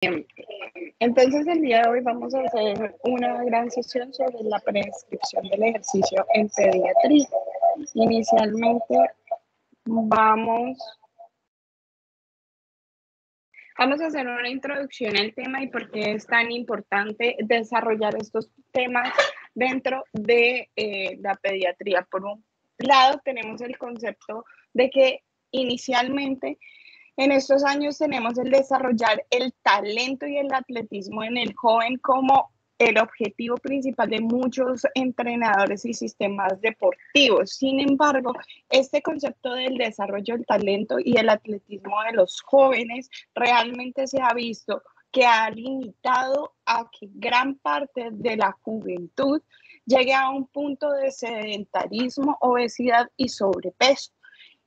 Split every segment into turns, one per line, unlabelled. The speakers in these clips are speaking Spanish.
Entonces el día de hoy vamos a hacer una gran sesión sobre la prescripción del ejercicio en pediatría. Inicialmente vamos a hacer una introducción al tema y por qué es tan importante desarrollar estos temas dentro de la pediatría. Por un lado tenemos el concepto de que inicialmente en estos años tenemos el desarrollar el talento y el atletismo en el joven como el objetivo principal de muchos entrenadores y sistemas deportivos. Sin embargo, este concepto del desarrollo del talento y el atletismo de los jóvenes realmente se ha visto que ha limitado a que gran parte de la juventud llegue a un punto de sedentarismo, obesidad y sobrepeso.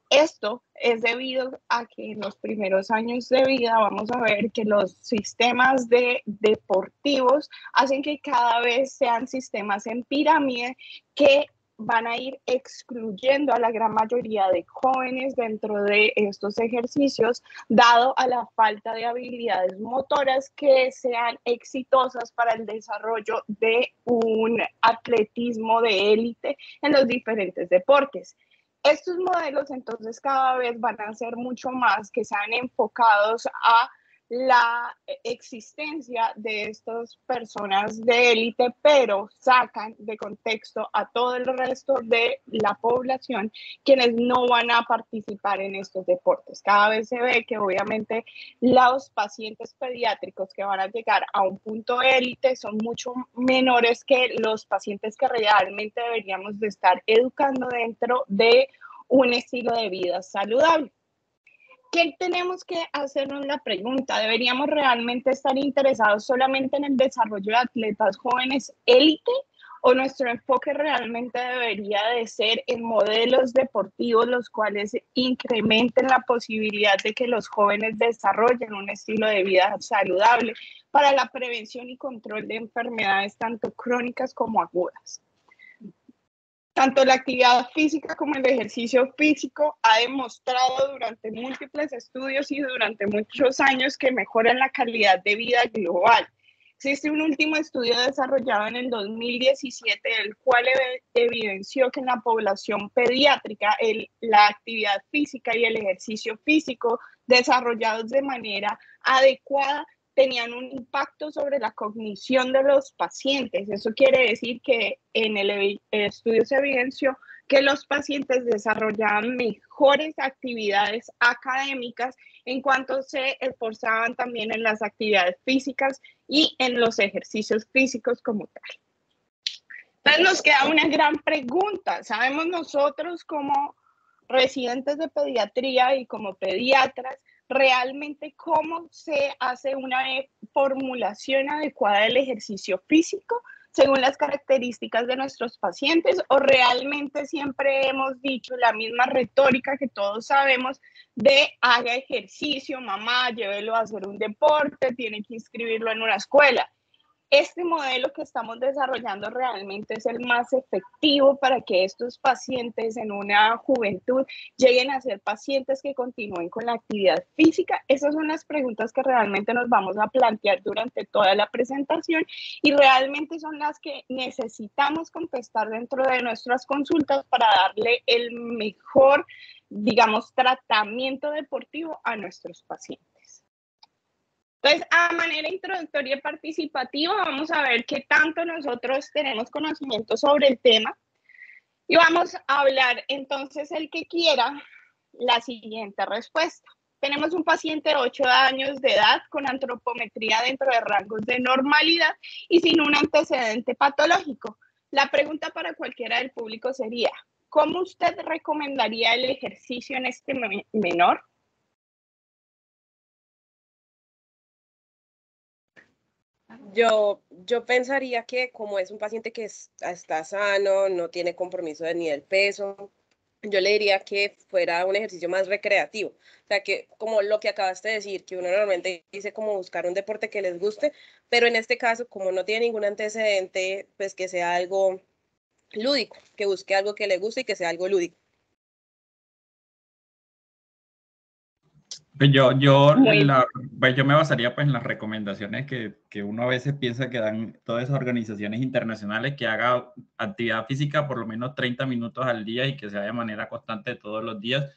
Esto es debido a que en los primeros años de vida vamos a ver que los sistemas deportivos hacen que cada vez sean sistemas en pirámide que van a ir excluyendo a la gran mayoría de jóvenes dentro de estos ejercicios, dado a la falta de habilidades motoras que sean exitosas para el desarrollo de un atletismo de élite en los diferentes deportes. Estos modelos entonces cada vez van a ser mucho más que sean enfocados a la existencia de estas personas de élite, pero sacan de contexto a todo el resto de la población quienes no van a participar en estos deportes. Cada vez se ve que obviamente los pacientes pediátricos que van a llegar a un punto élite son mucho menores que los pacientes que realmente deberíamos de estar educando dentro de un estilo de vida saludable. ¿Qué tenemos que hacernos la pregunta? ¿Deberíamos realmente estar interesados solamente en el desarrollo de atletas jóvenes élite? ¿O nuestro enfoque realmente debería de ser en modelos deportivos los cuales incrementen la posibilidad de que los jóvenes desarrollen un estilo de vida saludable para la prevención y control de enfermedades tanto crónicas como agudas? Tanto la actividad física como el ejercicio físico ha demostrado durante múltiples estudios y durante muchos años que mejoran la calidad de vida global. Existe un último estudio desarrollado en el 2017, el cual evidenció que en la población pediátrica la actividad física y el ejercicio físico desarrollados de manera adecuada tenían un impacto sobre la cognición de los pacientes. Eso quiere decir que en el estudio se evidenció que los pacientes desarrollaban mejores actividades académicas en cuanto se esforzaban también en las actividades físicas y en los ejercicios físicos como tal. Entonces nos queda una gran pregunta. ¿Sabemos nosotros como residentes de pediatría y como pediatras realmente cómo se hace una formulación adecuada del ejercicio físico según las características de nuestros pacientes, o realmente siempre hemos dicho la misma retórica que todos sabemos de haga ejercicio, mamá, llévelo a hacer un deporte, tiene que inscribirlo en una escuela? Este modelo que estamos desarrollando realmente es el más efectivo para que estos pacientes en una juventud lleguen a ser pacientes que continúen con la actividad física. Esas son las preguntas que realmente nos vamos a plantear durante toda la presentación y realmente son las que necesitamos contestar dentro de nuestras consultas para darle el mejor, digamos, tratamiento deportivo a nuestros pacientes. Entonces, a manera introductoria y participativa, vamos a ver qué tanto nosotros tenemos conocimiento sobre el tema. Y vamos a hablar, entonces, el que quiera, la siguiente respuesta. Tenemos un paciente de 8 años de edad con antropometría dentro de rangos de normalidad y sin un antecedente patológico. La pregunta para cualquiera del público sería, ¿cómo usted recomendaría el ejercicio en este menor?
Yo pensaría que como es un paciente que está sano, no tiene compromiso ni del peso, yo le diría que fuera un ejercicio más recreativo. O sea, que como lo que acabaste de decir, que uno normalmente dice como buscar un deporte que les guste, pero en este caso, como no tiene ningún antecedente, pues que sea algo lúdico, que busque algo que le guste y que sea algo lúdico.
Pues
Muy
pues yo me basaría pues en las recomendaciones que uno a veces piensa que dan todas esas organizaciones internacionales, que haga actividad física por lo menos 30 minutos al día y que sea de manera constante todos los días,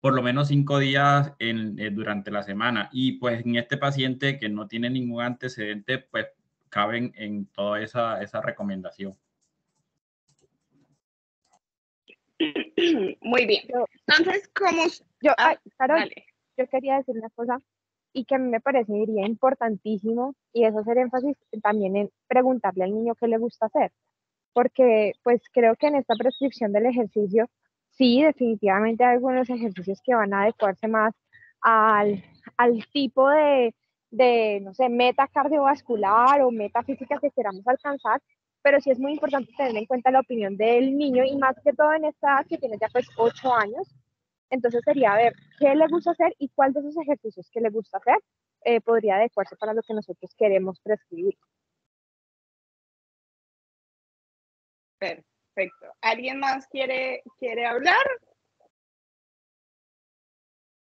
por lo menos 5 días durante la semana. Y pues en este paciente que no tiene ningún antecedente, pues caben en toda esa recomendación.
muy bien.
Yo,
Entonces,
Carol,
dale.
yo quería decir una cosa y que a mí me parecería importantísimo y eso hacer énfasis también en preguntarle al niño qué le gusta hacer, porque pues creo que en esta prescripción del ejercicio, sí, definitivamente hay algunos ejercicios que van a adecuarse más al, al tipo no sé, meta cardiovascular o meta física que queramos alcanzar, pero sí es muy importante tener en cuenta la opinión del niño y más que todo en esta edad que tiene ya pues 8 años. Entonces sería ver qué le gusta hacer y cuál de esos ejercicios que le gusta hacer podría adecuarse para lo que nosotros queremos prescribir.
Perfecto. ¿Alguien más quiere hablar?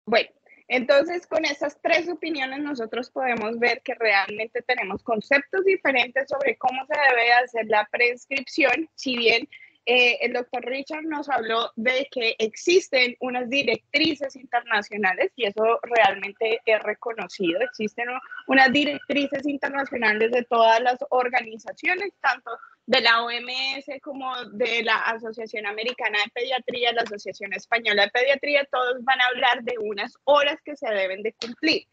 Bueno, entonces con esas tres opiniones nosotros podemos ver que realmente tenemos conceptos diferentes sobre cómo se debe hacer la prescripción, si bien el doctor Richard nos habló de que existen unas directrices internacionales y eso realmente es reconocido. Existen unas directrices internacionales de todas las organizaciones, tanto de la OMS como de la Asociación Americana de Pediatría, la Asociación Española de Pediatría, todos van a hablar de unas horas que se deben de cumplir.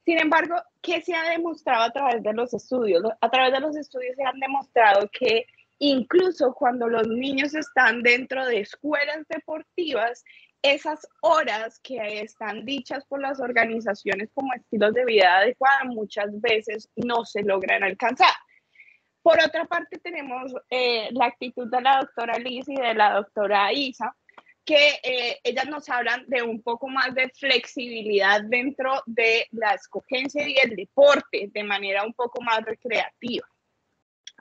Sin embargo, ¿qué se ha demostrado a través de los estudios? A través de los estudios se han demostrado que incluso cuando los niños están dentro de escuelas deportivas, esas horas que están dichas por las organizaciones como estilos de vida adecuada muchas veces no se logran alcanzar. Por otra parte, tenemos la actitud de la doctora Liz y de la doctora Isa, que ellas nos hablan de un poco más de flexibilidad dentro de la escogencia y el deporte de manera un poco más recreativa.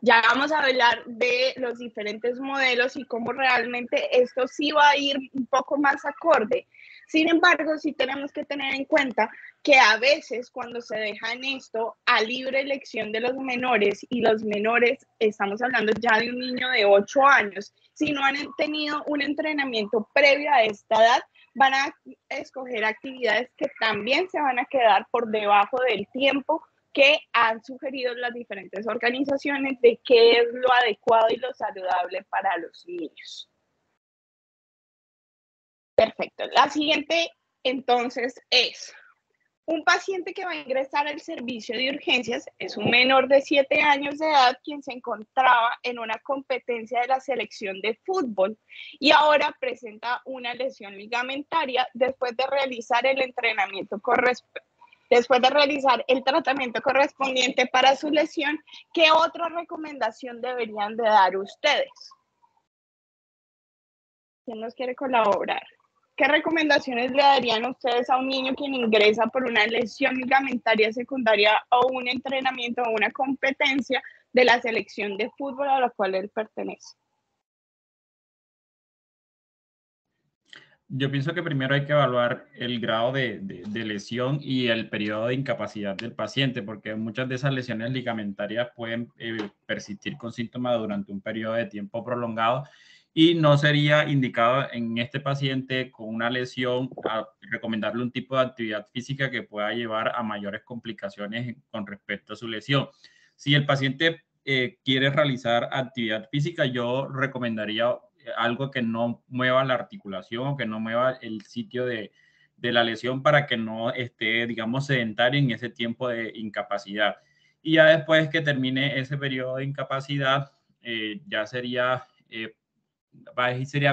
Ya vamos a hablar de los diferentes modelos y cómo realmente esto sí va a ir un poco más acorde. Sin embargo, sí tenemos que tener en cuenta que a veces cuando se deja en esto a libre elección de los menores, y los menores, estamos hablando ya de un niño de 8 años, si no han tenido un entrenamiento previo a esta edad, van a escoger actividades que también se van a quedar por debajo del tiempo que han sugerido las diferentes organizaciones de qué es lo adecuado y lo saludable para los niños. Perfecto. La siguiente, entonces, es un paciente que va a ingresar al servicio de urgencias, es un menor de 7 años de edad quien se encontraba en una competencia de la selección de fútbol y ahora presenta una lesión ligamentaria después de realizar el entrenamiento Después de realizar el tratamiento correspondiente para su lesión, ¿qué otra recomendación deberían de dar ustedes? ¿Quién nos quiere colaborar? ¿Qué recomendaciones le darían ustedes a un niño quien ingresa por una lesión ligamentaria secundaria o un entrenamiento o una competencia de la selección de fútbol a la cual él pertenece?
Yo pienso que primero hay que evaluar el grado de lesión y el periodo de incapacidad del paciente, porque muchas de esas lesiones ligamentarias pueden persistir con síntomas durante un periodo de tiempo prolongado y no sería indicado en este paciente con una lesión a recomendarle un tipo de actividad física que pueda llevar a mayores complicaciones con respecto a su lesión. Si el paciente quiere realizar actividad física, yo recomendaría algo que no mueva la articulación o que no mueva el sitio de la lesión para que no esté, digamos, sedentario en ese tiempo de incapacidad. Y ya después que termine ese periodo de incapacidad, ya sería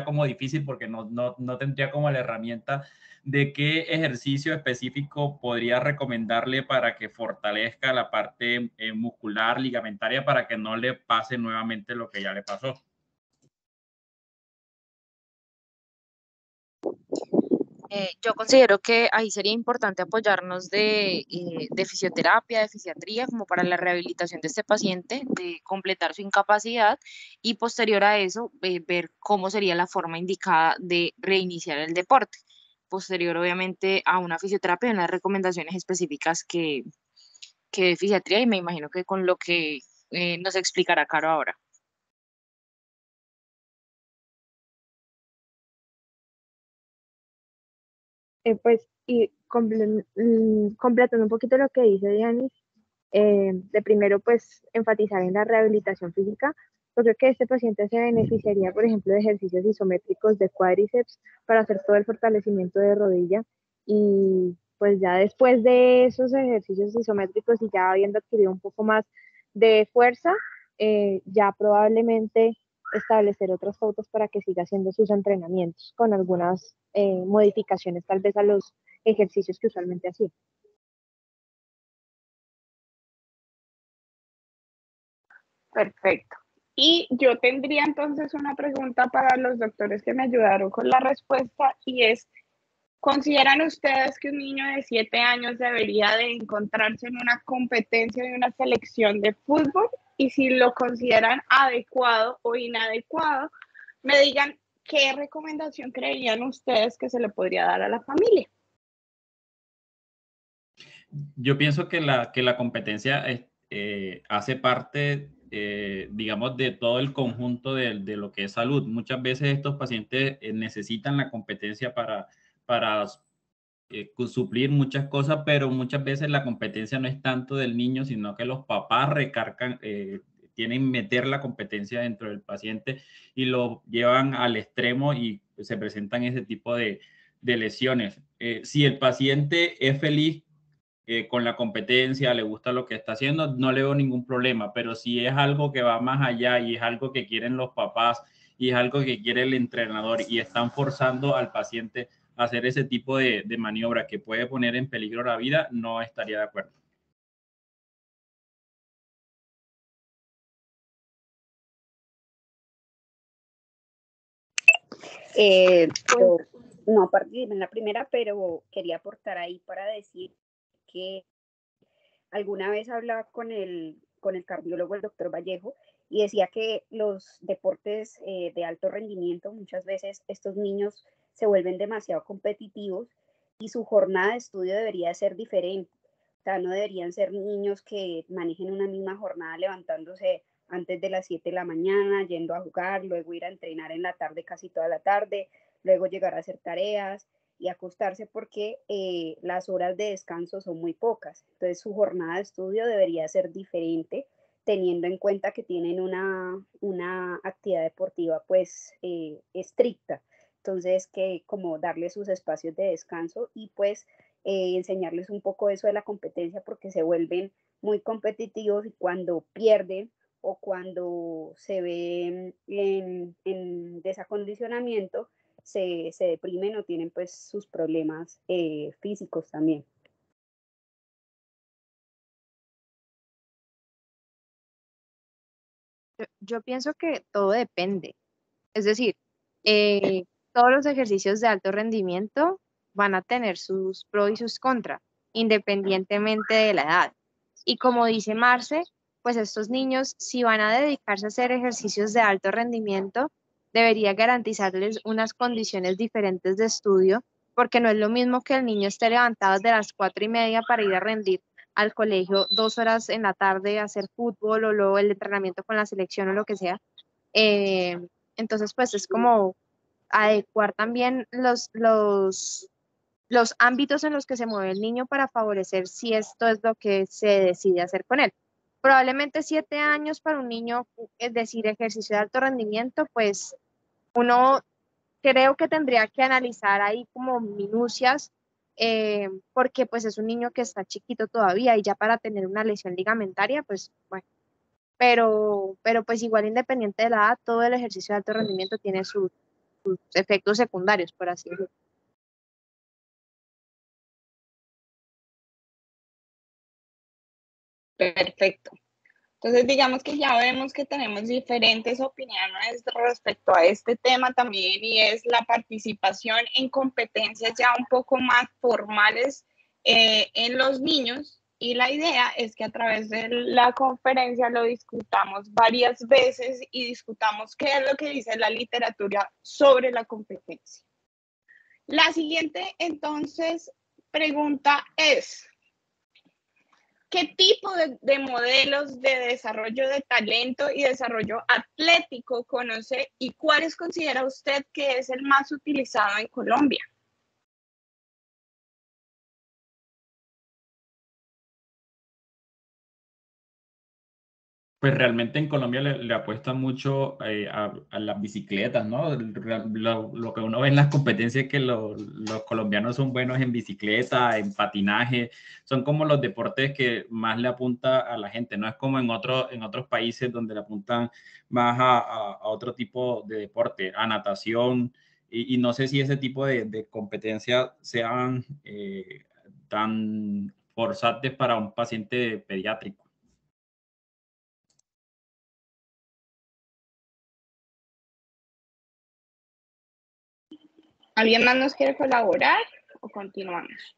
como difícil porque no tendría como la herramienta de qué ejercicio específico podría recomendarle para que fortalezca la parte muscular, ligamentaria, para que no le pase nuevamente lo que ya le pasó.
Yo considero que ahí sería importante apoyarnos de fisioterapia, de fisiatría, como para la rehabilitación de este paciente, de completar su incapacidad y posterior a eso ver cómo sería la forma indicada de reiniciar el deporte. posterior obviamente a una fisioterapia y unas recomendaciones específicas que de fisiatría, y me imagino que con lo que nos explicará Caro ahora.
Pues, y completando un poquito lo que dice Dianis, de primero, pues, enfatizar en la rehabilitación física. Yo creo que este paciente se beneficiaría, por ejemplo, de ejercicios isométricos de cuádriceps para hacer todo el fortalecimiento de rodilla. Y pues ya después de esos ejercicios isométricos y ya habiendo adquirido un poco más de fuerza, ya probablemente establecer otras pautas para que siga haciendo sus entrenamientos con algunas modificaciones tal vez a los ejercicios que usualmente hacía.
Perfecto. Y yo tendría entonces una pregunta para los doctores que me ayudaron con la respuesta y es, ¿consideran ustedes que un niño de 7 años debería de encontrarse en una competencia de una selección de fútbol? Y si lo consideran adecuado o inadecuado, me digan qué recomendación creerían ustedes que se le podría dar a la familia.
Yo pienso que la competencia hace parte, digamos, de todo el conjunto de lo que es salud. Muchas veces estos pacientes necesitan la competencia para suplir muchas cosas, pero muchas veces la competencia no es tanto del niño, sino que los papás recargan, tienen meter la competencia dentro del paciente y lo llevan al extremo y se presentan ese tipo de lesiones. Si el paciente es feliz con la competencia, le gusta lo que está haciendo, no le veo ningún problema, pero si es algo que va más allá y es algo que quieren los papás y es algo que quiere el entrenador y están forzando al paciente a hacer ese tipo de maniobra que puede poner en peligro la vida, no estaría de acuerdo.
Yo no participé en la primera, pero quería aportar ahí para decir que alguna vez hablaba con el cardiólogo, el doctor Vallejo, y decía que los deportes de alto rendimiento, muchas veces estos niños se vuelven demasiado competitivos y su jornada de estudio debería ser diferente. O sea, no deberían ser niños que manejen una misma jornada levantándose antes de las 7 de la mañana, yendo a jugar, luego ir a entrenar en la tarde casi toda la tarde, luego llegar a hacer tareas y acostarse porque las horas de descanso son muy pocas. Entonces su jornada de estudio debería ser diferente teniendo en cuenta que tienen una actividad deportiva pues estricta. Entonces que como darles sus espacios de descanso y pues enseñarles un poco eso de la competencia porque se vuelven muy competitivos y cuando pierden o cuando se ven en desacondicionamiento, se deprimen o tienen pues sus problemas físicos también.
Yo pienso que todo depende. Es decir, todos los ejercicios de alto rendimiento van a tener sus pros y sus contras, independientemente de la edad. Y como dice Marce, pues estos niños, si van a dedicarse a hacer ejercicios de alto rendimiento, debería garantizarles unas condiciones diferentes de estudio, porque no es lo mismo que el niño esté levantado de las 4:30 para ir a rendir al colegio 2 horas en la tarde a hacer fútbol o luego el entrenamiento con la selección o lo que sea. Eh, entonces, pues es como adecuar también los ámbitos en los que se mueve el niño para favorecer si esto es lo que se decide hacer con él. Probablemente 7 años para un niño, es decir, ejercicio de alto rendimiento, pues uno creo que tendría que analizar ahí como minucias, porque pues es un niño que está chiquito todavía y ya para tener una lesión ligamentaria, pues bueno, pero pues igual independiente de la edad, todo el ejercicio de alto rendimiento tiene sus efectos secundarios, por así decirlo.
Perfecto. Entonces, digamos que ya vemos que tenemos diferentes opiniones respecto a este tema también y es la participación en competencias ya un poco más formales en los niños. Y la idea es que a través de la conferencia lo discutamos varias veces y discutamos qué es lo que dice la literatura sobre la competencia. La siguiente, entonces, pregunta es, ¿qué tipo de modelos de desarrollo de talento y desarrollo atlético conoce y cuáles considera usted que es el más utilizado en Colombia?
Pues realmente en Colombia le apuestan mucho a las bicicletas, ¿no? Lo que uno ve en las competencias es que los colombianos son buenos en bicicleta, en patinaje, son como los deportes que más le apunta a la gente, no es como en otros países donde le apuntan más a otro tipo de deporte, a natación, y no sé si ese tipo de competencias sean tan forzantes para un paciente pediátrico.
¿Alguien más nos quiere colaborar o continuamos?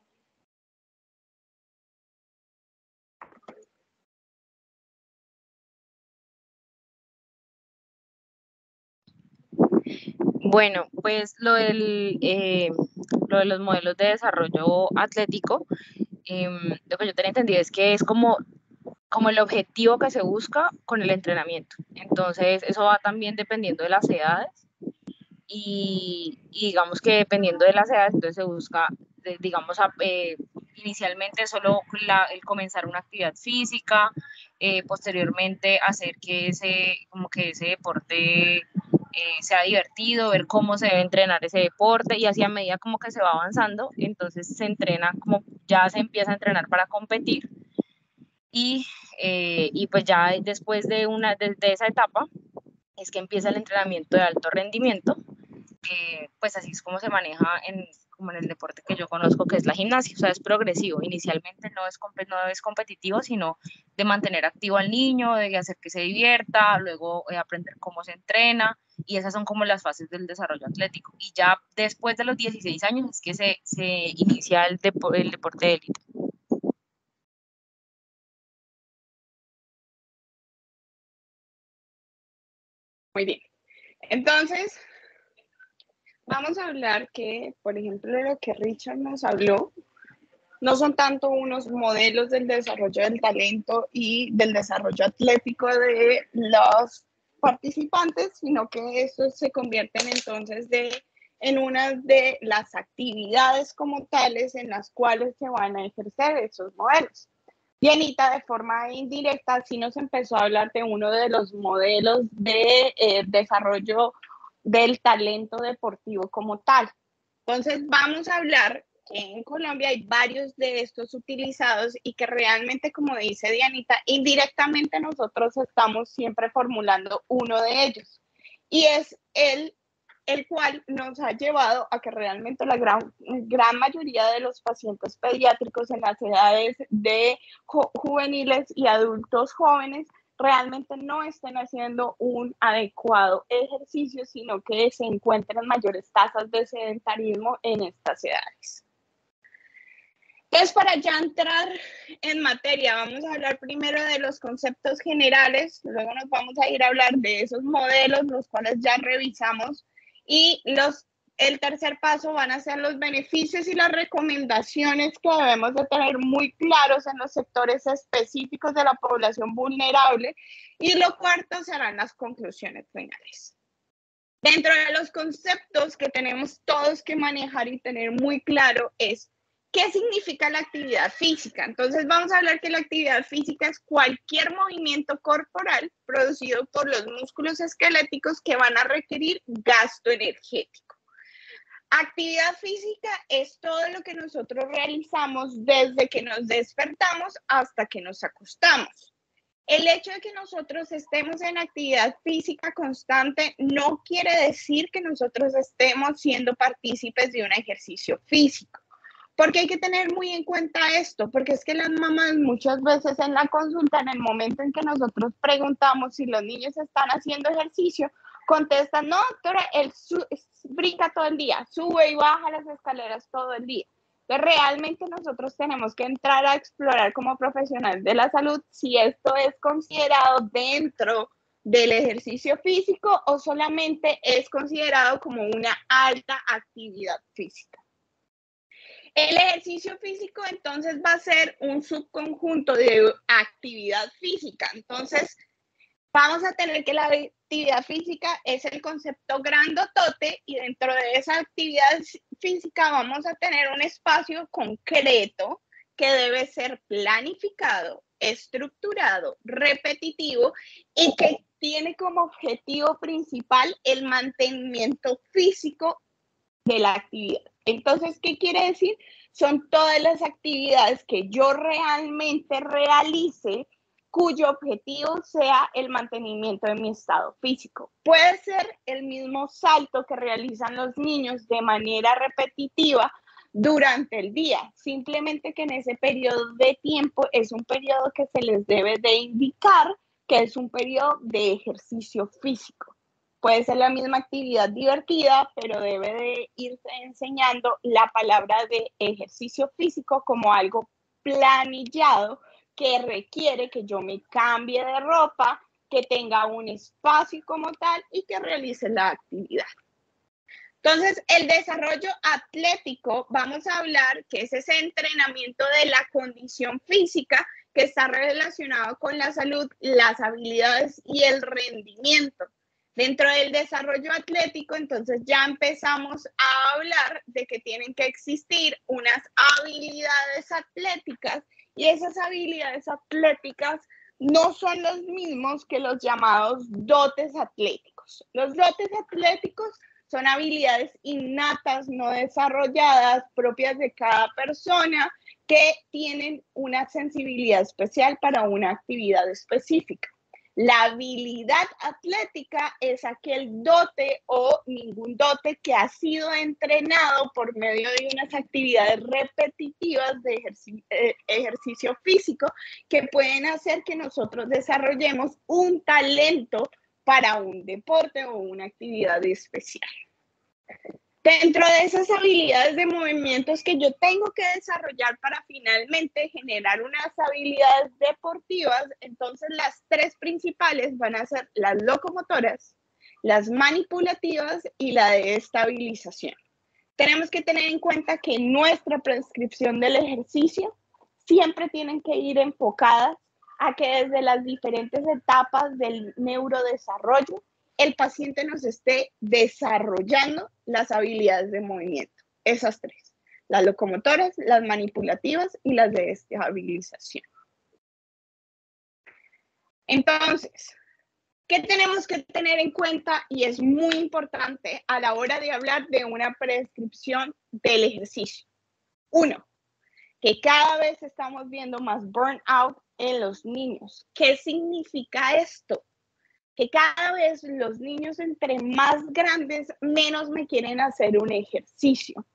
Bueno, pues lo de los modelos de desarrollo atlético, lo que yo tenía entendido es que es como el objetivo que se busca con el entrenamiento. Entonces, eso va también dependiendo de las edades y digamos que dependiendo de las edades, entonces se busca, digamos, inicialmente solo el comenzar una actividad física, posteriormente hacer como que ese deporte sea divertido, ver cómo se debe entrenar ese deporte y así a medida como que se va avanzando, entonces se entrena como ya se empieza a entrenar para competir y pues ya después de esa etapa es que empieza el entrenamiento de alto rendimiento, pues así es como se maneja como en el deporte que yo conozco, que es la gimnasia, o sea, es progresivo. Inicialmente no es competitivo, sino de mantener activo al niño, de hacer que se divierta, luego aprender cómo se entrena, y esas son como las fases del desarrollo atlético. Y ya después de los 16 años es que se inicia el deporte de élite.
Muy bien. Entonces, vamos a hablar que, por ejemplo, de lo que Richard nos habló, no son tanto unos modelos del desarrollo del talento y del desarrollo atlético de los participantes, sino que estos se convierten entonces en una de las actividades como tales en las cuales se van a ejercer esos modelos. Y Anita, de forma indirecta, sí nos empezó a hablar de uno de los modelos de desarrollo del talento deportivo como tal. Entonces, vamos a hablar que en Colombia hay varios de estos utilizados y que realmente, como dice Dianita, indirectamente nosotros estamos siempre formulando uno de ellos. Y es el cual nos ha llevado a que realmente la gran mayoría de los pacientes pediátricos en las edades de juveniles y adultos jóvenes realmente no estén haciendo un adecuado ejercicio, sino que se encuentran mayores tasas de sedentarismo en estas edades. Entonces, para ya entrar en materia, vamos a hablar primero de los conceptos generales, luego nos vamos a ir a hablar de esos modelos, los cuales ya revisamos, y el tercer paso van a ser los beneficios y las recomendaciones que debemos de tener muy claros en los sectores específicos de la población vulnerable, y lo cuarto serán las conclusiones finales. Dentro de los conceptos que tenemos todos que manejar y tener muy claro es ¿qué significa la actividad física? Entonces vamos a hablar que la actividad física es cualquier movimiento corporal producido por los músculos esqueléticos que van a requerir gasto energético. Actividad física es todo lo que nosotros realizamos desde que nos despertamos hasta que nos acostamos. El hecho de que nosotros estemos en actividad física constante no quiere decir que nosotros estemos siendo partícipes de un ejercicio físico. Porque hay que tener muy en cuenta esto, porque es que las mamás muchas veces en la consulta, en el momento en que nosotros preguntamos si los niños están haciendo ejercicio, contestan, no, doctora, él brinca todo el día, sube y baja las escaleras todo el día. Entonces, realmente nosotros tenemos que entrar a explorar como profesionales de la salud si esto es considerado dentro del ejercicio físico o solamente es considerado como una alta actividad física. El ejercicio físico entonces va a ser un subconjunto de actividad física. Entonces, vamos a tener que la actividad física es el concepto grandotote y dentro de esa actividad física vamos a tener un espacio concreto que debe ser planificado, estructurado, repetitivo y que tiene como objetivo principal el mantenimiento físico de la actividad. Entonces, ¿qué quiere decir? Son todas las actividades que yo realmente realice cuyo objetivo sea el mantenimiento de mi estado físico. Puede ser el mismo salto que realizan los niños de manera repetitiva durante el día, simplemente que en ese periodo de tiempo es un periodo que se les debe de indicar que es un periodo de ejercicio físico. Puede ser la misma actividad divertida, pero debe de irse enseñando la palabra de ejercicio físico como algo planillado que requiere que yo me cambie de ropa, que tenga un espacio como tal y que realice la actividad. Entonces, el desarrollo atlético, vamos a hablar que es ese entrenamiento de la condición física que está relacionado con la salud, las habilidades y el rendimiento. Dentro del desarrollo atlético, entonces ya empezamos a hablar de que tienen que existir unas habilidades atléticas y esas habilidades atléticas no son los mismos que los llamados dotes atléticos. Los dotes atléticos son habilidades innatas, no desarrolladas, propias de cada persona, que tienen una sensibilidad especial para una actividad específica. La habilidad atlética es aquel dote o ningún dote que ha sido entrenado por medio de unas actividades repetitivas de ejercicio físico que pueden hacer que nosotros desarrollemos un talento para un deporte o una actividad especial. Dentro de esas habilidades de movimientos que yo tengo que desarrollar para finalmente generar unas habilidades deportivas, entonces las tres principales van a ser las locomotoras, las manipulativas y la de estabilización. Tenemos que tener en cuenta que nuestra prescripción del ejercicio siempre tienen que ir enfocadas a que desde las diferentes etapas del neurodesarrollo el paciente nos esté desarrollando las habilidades de movimiento. Esas tres, las locomotoras, las manipulativas y las de estabilización. Entonces, ¿qué tenemos que tener en cuenta? Y es muy importante a la hora de hablar de una prescripción del ejercicio. Uno, que cada vez estamos viendo más burnout en los niños. ¿Qué significa esto? Que cada vez los niños entre más grandes, menos me quieren hacer un ejercicio.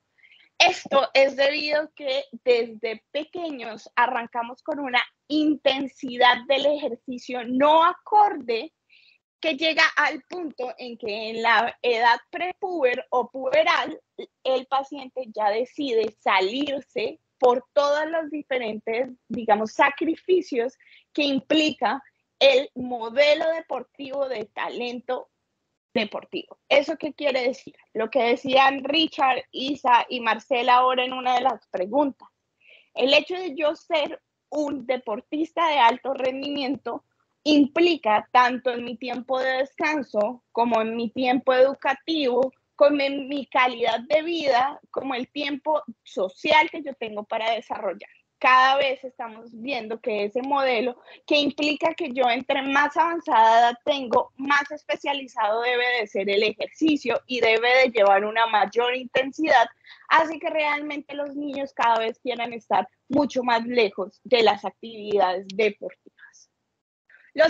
Esto es debido a que desde pequeños arrancamos con una intensidad del ejercicio no acorde que llega al punto en que en la edad prepuber o puberal el paciente ya decide salirse por todos los diferentes, digamos, sacrificios que implica el modelo deportivo de talento deportivo. ¿Eso qué quiere decir? Lo que decían Richard, Isa y Marcela ahora en una de las preguntas. El hecho de yo ser un deportista de alto rendimiento implica tanto en mi tiempo de descanso como en mi tiempo educativo, como en mi calidad de vida, como el tiempo social que yo tengo para desarrollar. Cada vez estamos viendo que ese modelo que implica que yo entre más avanzada edad tengo, más especializado debe de ser el ejercicio y debe de llevar una mayor intensidad, así que realmente los niños cada vez quieran estar mucho más lejos de las actividades deportivas. Lo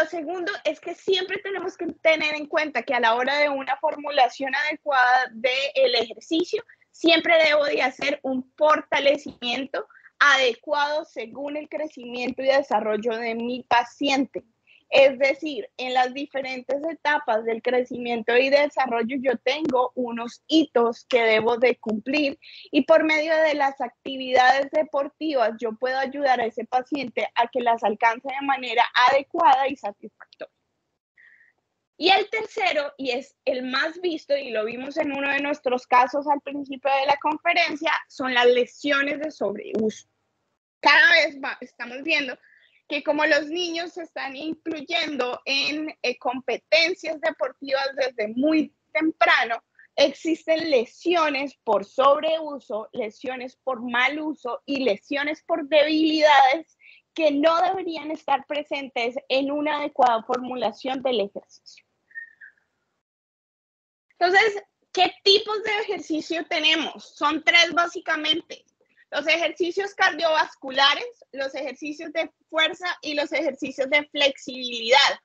segundo es que siempre tenemos que tener en cuenta que a la hora de una formulación adecuada del ejercicio, siempre debo de hacer un fortalecimiento adecuado según el crecimiento y desarrollo de mi paciente. Es decir, en las diferentes etapas del crecimiento y desarrollo yo tengo unos hitos que debo de cumplir y por medio de las actividades deportivas yo puedo ayudar a ese paciente a que las alcance de manera adecuada y satisfactoria. Y el tercero, y es el más visto, y lo vimos en uno de nuestros casos al principio de la conferencia, son las lesiones de sobreuso. Cada vez estamos viendo que como los niños se están incluyendo en competencias deportivas desde muy temprano, existen lesiones por sobreuso, lesiones por mal uso y lesiones por debilidades que no deberían estar presentes en una adecuada formulación del ejercicio. Entonces, ¿qué tipos de ejercicio tenemos? Son tres básicamente. Los ejercicios cardiovasculares, los ejercicios de fuerza y los ejercicios de flexibilidad.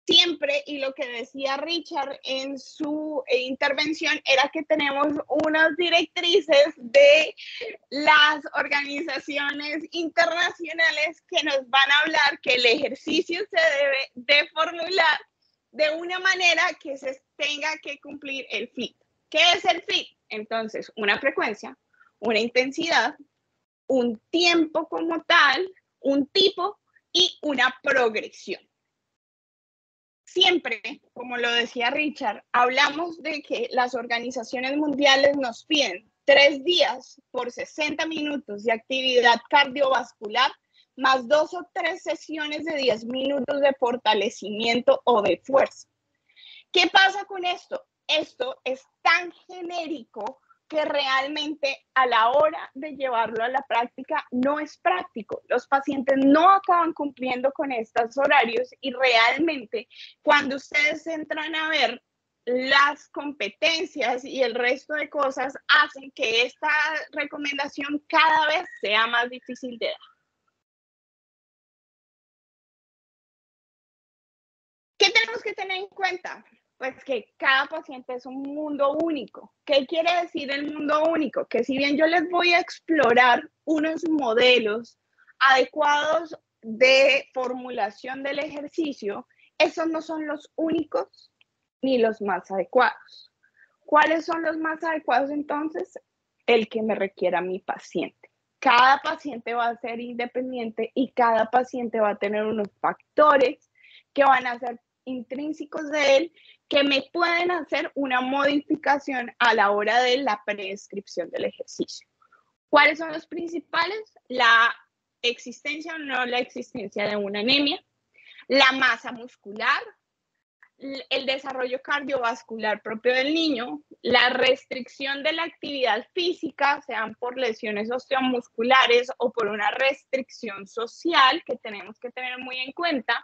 Siempre, y lo que decía Richard en su intervención, era que tenemos unas directrices de las organizaciones internacionales que nos van a hablar que el ejercicio se debe de formular de una manera que se tenga que cumplir el FIT. ¿Qué es el FIT? Entonces, una frecuencia, una intensidad, un tiempo como tal, un tipo y una progresión. Siempre, como lo decía Richard, hablamos de que las organizaciones mundiales nos piden 3 días por 60 minutos de actividad cardiovascular, más 2 o 3 sesiones de 10 minutos de fortalecimiento o de fuerza. ¿Qué pasa con esto? Esto es tan genérico que realmente a la hora de llevarlo a la práctica no es práctico. Los pacientes no acaban cumpliendo con estos horarios y realmente cuando ustedes entran a ver las competencias y el resto de cosas hacen que esta recomendación cada vez sea más difícil de dar. ¿Qué tenemos que tener en cuenta? Pues que cada paciente es un mundo único. ¿Qué quiere decir el mundo único? Que si bien yo les voy a explorar unos modelos adecuados de formulación del ejercicio, esos no son los únicos ni los más adecuados. ¿Cuáles son los más adecuados entonces? El que me requiera mi paciente. Cada paciente va a ser independiente y cada paciente va a tener unos factores que van a ser intrínsecos de él que me pueden hacer una modificación a la hora de la prescripción del ejercicio. ¿Cuáles son los principales? La existencia o no la existencia de una anemia, la masa muscular, el desarrollo cardiovascular propio del niño, la restricción de la actividad física, sean por lesiones osteomusculares o por una restricción social que tenemos que tener muy en cuenta,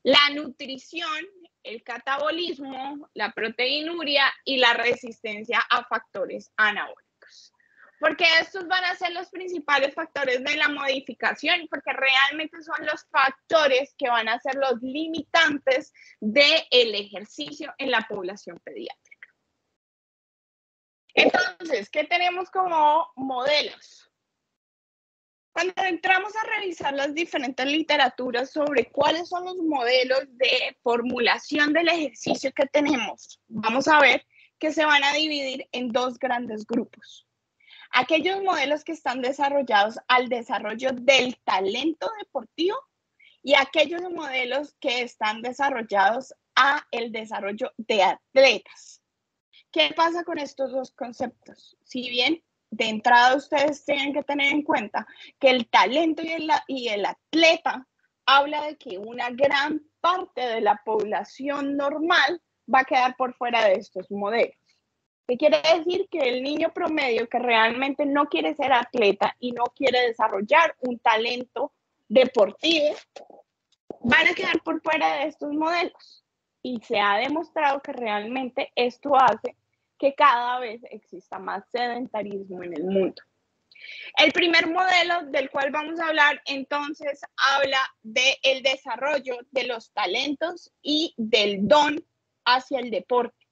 la nutrición, el catabolismo, la proteinuria y la resistencia a factores anabólicos. Porque estos van a ser los principales factores de la modificación, porque realmente son los factores que van a ser los limitantes del ejercicio en la población pediátrica. Entonces, ¿qué tenemos como modelos? Cuando entramos a revisar las diferentes literaturas sobre cuáles son los modelos de formulación del ejercicio que tenemos, vamos a ver que se van a dividir en dos grandes grupos. Aquellos modelos que están desarrollados al desarrollo del talento deportivo y aquellos modelos que están desarrollados a el desarrollo de atletas. ¿Qué pasa con estos dos conceptos? Si bien de entrada ustedes tienen que tener en cuenta que el talento y el atleta habla de que una gran parte de la población normal va a quedar por fuera de estos modelos. ¿Qué quiere decir? Que el niño promedio que realmente no quiere ser atleta y no quiere desarrollar un talento deportivo, van a quedar por fuera de estos modelos. Y se ha demostrado que realmente esto hace que cada vez exista más sedentarismo en el mundo. El primer modelo del cual vamos a hablar entonces habla del desarrollo de los talentos y del don hacia el deporte.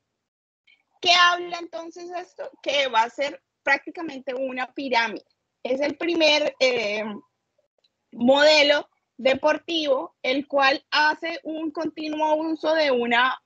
¿Qué habla entonces esto? Que va a ser prácticamente una pirámide. Es el primer modelo deportivo, el cual hace un continuo uso de una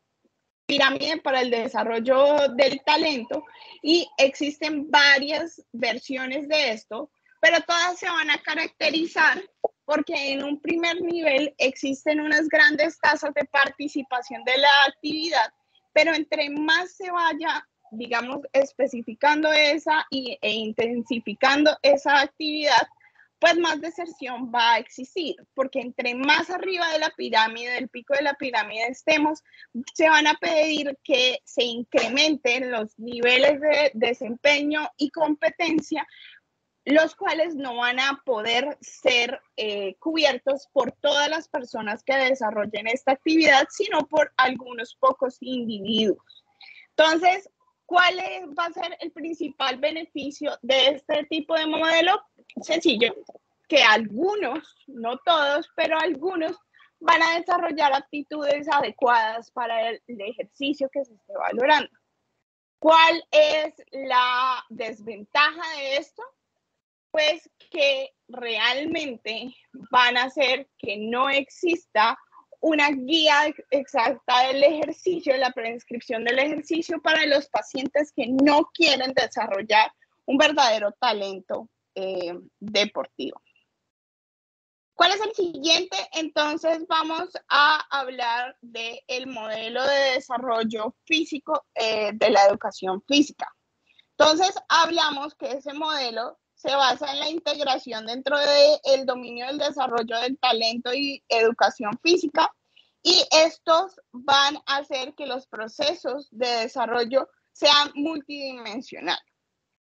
pirámide para el desarrollo del talento y existen varias versiones de esto, pero todas se van a caracterizar porque en un primer nivel existen unas grandes tasas de participación de la actividad, pero entre más se vaya, digamos, especificando esa e intensificando esa actividad, pues más deserción va a existir, porque entre más arriba de la pirámide, del pico de la pirámide estemos, se van a pedir que se incrementen los niveles de desempeño y competencia, los cuales no van a poder ser cubiertos por todas las personas que desarrollen esta actividad, sino por algunos pocos individuos. Entonces, ¿cuál va a ser el principal beneficio de este tipo de modelo? Sencillo, que algunos, no todos, pero algunos van a desarrollar aptitudes adecuadas para el ejercicio que se esté valorando. ¿Cuál es la desventaja de esto? Pues que realmente van a hacer que no exista una guía exacta del ejercicio, la prescripción del ejercicio para los pacientes que no quieren desarrollar un verdadero talento deportivo. ¿Cuál es el siguiente? Entonces vamos a hablar del modelo de desarrollo físico de la educación física. Entonces hablamos que ese modelo se basa en la integración dentro del dominio del desarrollo del talento y educación física, y estos van a hacer que los procesos de desarrollo sean multidimensionales.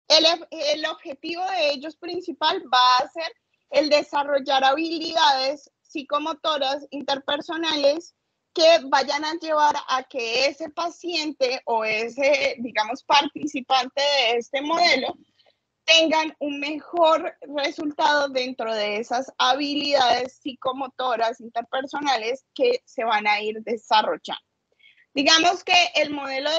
El objetivo de ellos principal va a ser el desarrollar habilidades psicomotoras interpersonales que vayan a llevar a que ese paciente o ese, digamos, participante de este modelo tengan un mejor resultado dentro de esas habilidades psicomotoras interpersonales que se van a ir desarrollando. Digamos que el modelo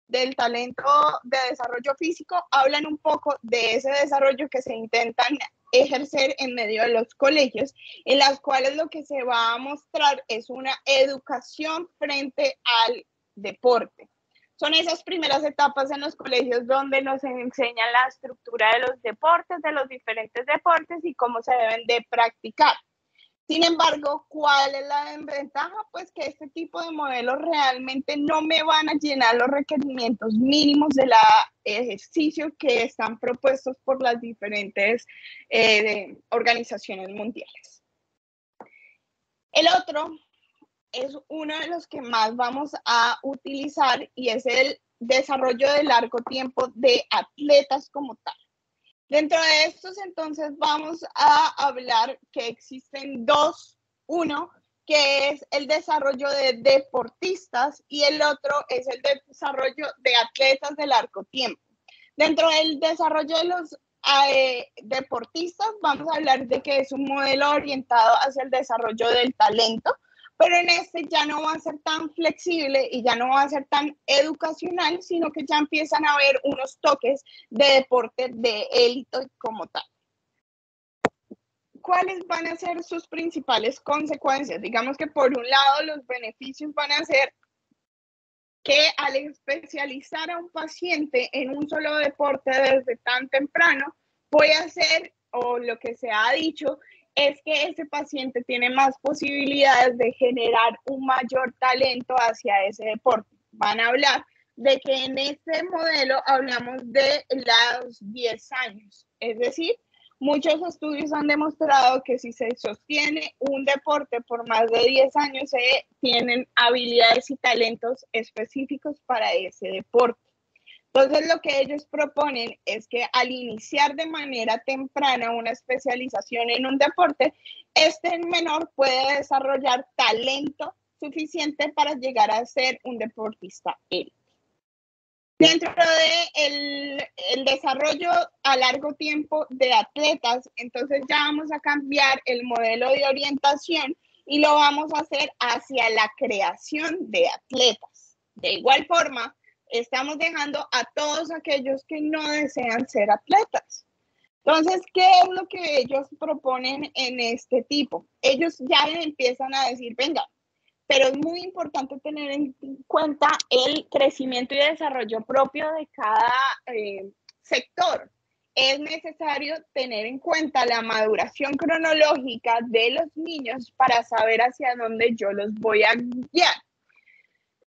del talento de desarrollo físico hablan un poco de ese desarrollo que se intentan ejercer en medio de los colegios, en las cuales lo que se va a mostrar es una educación frente al deporte. Son esas primeras etapas en los colegios donde nos enseñan la estructura de los deportes, de los diferentes deportes y cómo se deben de practicar. Sin embargo, ¿cuál es la desventaja? Pues que este tipo de modelos realmente no me van a llenar los requerimientos mínimos del ejercicio que están propuestos por las diferentes organizaciones mundiales. El otro es uno de los que más vamos a utilizar y es el desarrollo de largo tiempo de atletas como tal. Dentro de estos, entonces, vamos a hablar que existen dos. Uno, que es el desarrollo de deportistas, y el otro es el desarrollo de atletas de largo tiempo. Dentro del desarrollo de los deportistas, vamos a hablar de que es un modelo orientado hacia el desarrollo del talento, pero en este ya no va a ser tan flexible y ya no va a ser tan educacional, sino que ya empiezan a haber unos toques de deporte de élite como tal. ¿Cuáles van a ser sus principales consecuencias? Digamos que por un lado los beneficios van a ser que al especializar a un paciente en un solo deporte desde tan temprano, voy a hacer, o lo que se ha dicho, es que ese paciente tiene más posibilidades de generar un mayor talento hacia ese deporte. Van a hablar de que en este modelo hablamos de los 10 años, es decir, muchos estudios han demostrado que si se sostiene un deporte por más de 10 años, se tienen habilidades y talentos específicos para ese deporte. Entonces, lo que ellos proponen es que al iniciar de manera temprana una especialización en un deporte, este menor puede desarrollar talento suficiente para llegar a ser un deportista élite. Dentro de el desarrollo a largo tiempo de atletas, entonces ya vamos a cambiar el modelo de orientación y lo vamos a hacer hacia la creación de atletas. De igual forma, estamos dejando a todos aquellos que no desean ser atletas. Entonces, ¿qué es lo que ellos proponen en este tipo? Ellos ya empiezan a decir, venga, pero es muy importante tener en cuenta el crecimiento y desarrollo propio de cada sector. es necesario tener en cuenta la maduración cronológica de los niños para saber hacia dónde yo los voy a guiar.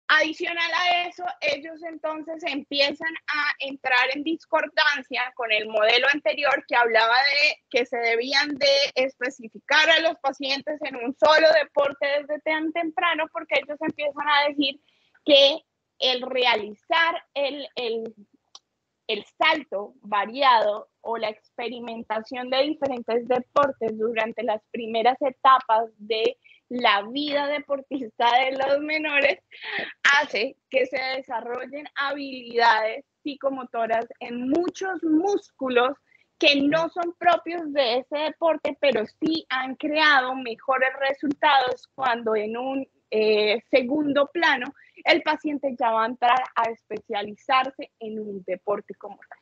Adicional a eso, ellos entonces empiezan a entrar en discordancia con el modelo anterior que hablaba de que se debían de especificar a los pacientes en un solo deporte desde tan temprano, porque ellos empiezan a decir que el realizar el salto variado o la experimentación de diferentes deportes durante las primeras etapas de la vida deportista de los menores hace que se desarrollen habilidades psicomotoras en muchos músculos que no son propios de ese deporte, pero sí han creado mejores resultados cuando en un segundo plano el paciente ya va a entrar a especializarse en un deporte como tal.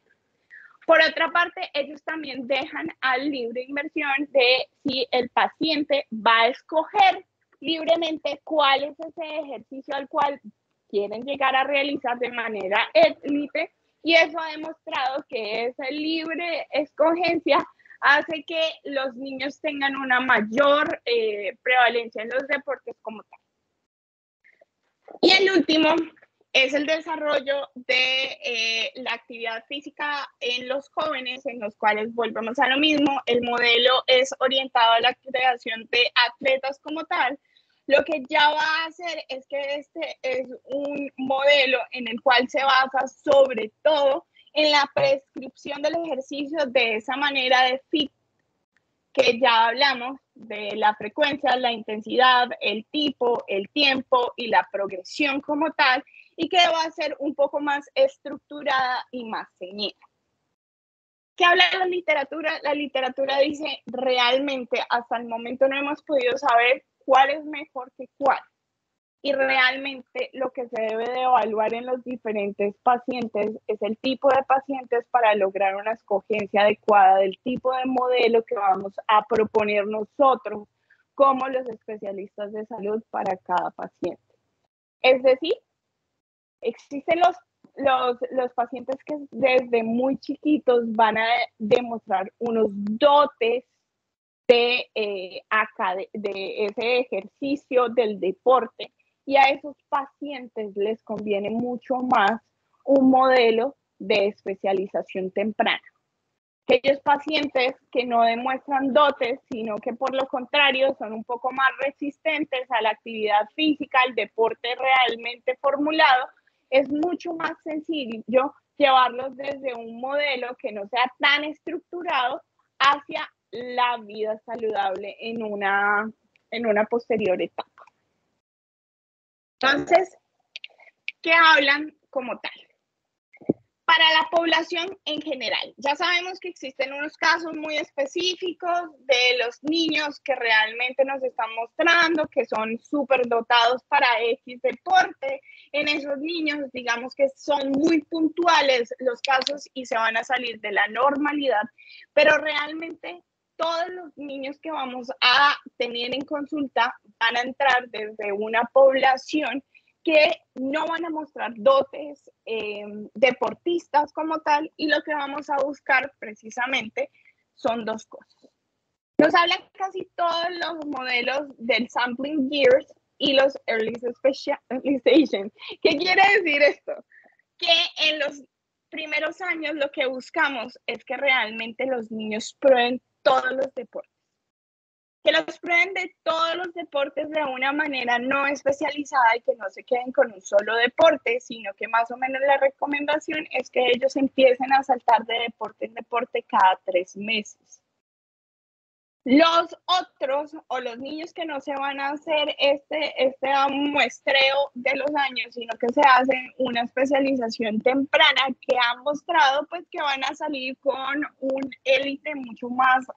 Por otra parte, ellos también dejan al libre inmersión de si el paciente va a escoger libremente cuál es ese ejercicio al cual quieren llegar a realizar de manera élite, y eso ha demostrado que esa libre escogencia hace que los niños tengan una mayor prevalencia en los deportes como tal. Y el último es el desarrollo de la actividad física en los jóvenes, en los cuales volvemos a lo mismo. El modelo es orientado a la creación de atletas como tal. Lo que ya va a hacer es que este es un modelo en el cual se basa sobre todo en la prescripción del ejercicio de esa manera de fit que ya hablamos, de la frecuencia, la intensidad, el tipo, el tiempo y la progresión como tal, y que va a ser un poco más estructurada y más ceñida. ¿Qué habla la literatura? La literatura dice, realmente hasta el momento no hemos podido saber cuál es mejor que cuál. Y realmente lo que se debe de evaluar en los diferentes pacientes es el tipo de pacientes para lograr una escogencia adecuada del tipo de modelo que vamos a proponer nosotros como los especialistas de salud para cada paciente. Es decir, existen los pacientes que desde muy chiquitos van a demostrar unos dotes de ese ejercicio del deporte, y a esos pacientes les conviene mucho más un modelo de especialización temprana. Aquellos pacientes que no demuestran dotes, sino que por lo contrario son un poco más resistentes a la actividad física, al deporte realmente formulado, es mucho más sencillo llevarlos desde un modelo que no sea tan estructurado hacia la vida saludable en una posterior etapa. Entonces, ¿qué hablan como tal? Para la población en general, ya sabemos que existen unos casos muy específicos de los niños que realmente nos están mostrando que son súper dotados para X deporte. En esos niños, digamos que son muy puntuales los casos y se van a salir de la normalidad, pero realmente todos los niños que vamos a tener en consulta van a entrar desde una población que no van a mostrar dotes deportistas como tal, y lo que vamos a buscar precisamente son dos cosas. Nos hablan casi todos los modelos del sampling years y los early specialization. ¿Qué quiere decir esto? Que en los primeros años lo que buscamos es que realmente los niños prueben todos los deportes. Que los prueben de todos los deportes de una manera no especializada y que no se queden con un solo deporte, sino que más o menos la recomendación es que ellos empiecen a saltar de deporte en deporte cada 3 meses. Los otros o los niños que no se van a hacer este muestreo de los años, sino que se hacen una especialización temprana, que han mostrado pues que van a salir con un élite mucho más